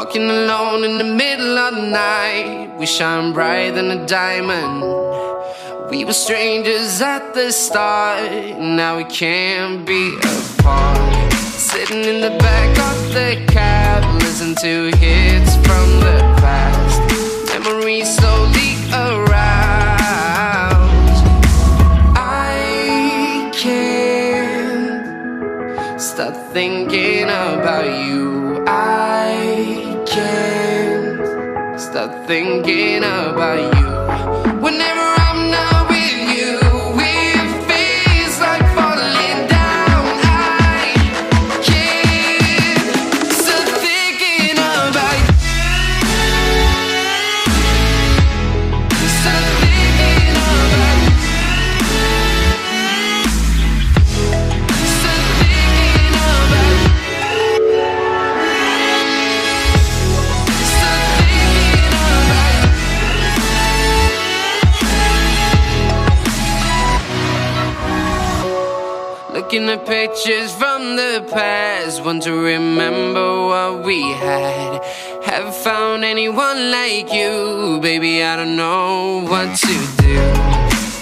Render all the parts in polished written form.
Walking alone in the middle of the night, we shine brighter than a diamond. We were strangers at the start, now we can't be apart. Sitting in the back of the cab, listen to hits from the past. Memories slowly arouse. I can't stop thinking about you. I can't stop thinking about you. Whenever I'm not with you, it feels like falling down. I can't stop thinking about you. Stop thinking about you. Stop thinking about you. Stop thinking about you. Looking at pictures from the past, want to remember what we had. Haven't found anyone like you, baby, I don't know what to do.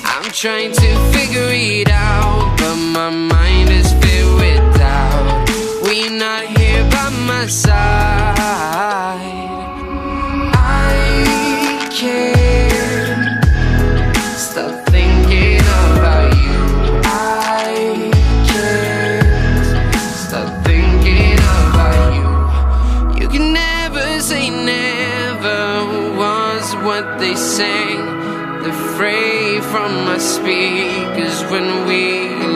I'm trying to figure it out, but my mind is filled with doubt. We're not here by my side. I can't stop thinking about you. I can't stop thinking about you. You can never say never was what they sang. The fray from my speakers when we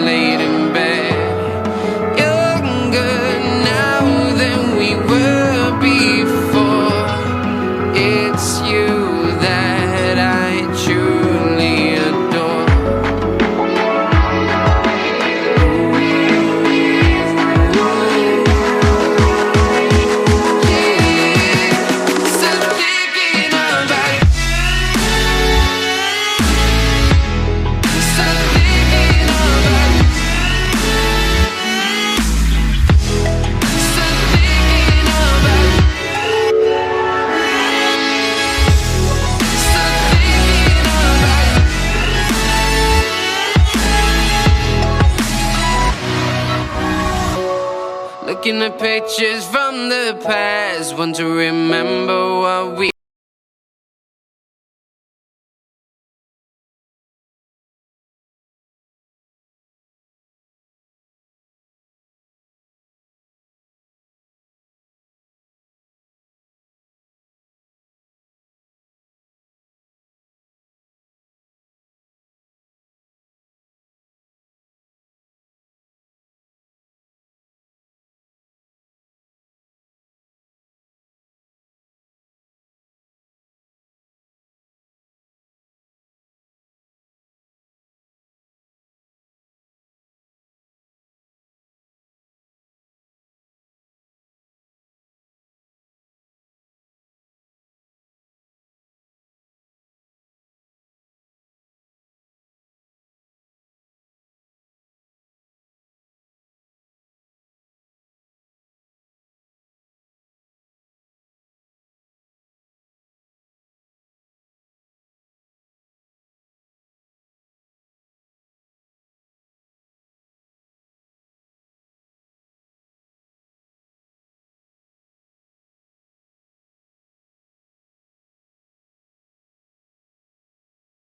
laid in bed. Younger now than we were before. It's you that I truly adore. Stop thinking about you. Stop thinking about you. Stop thinking about you. Stop thinking about you. Looking at pictures from the past, want to remember what we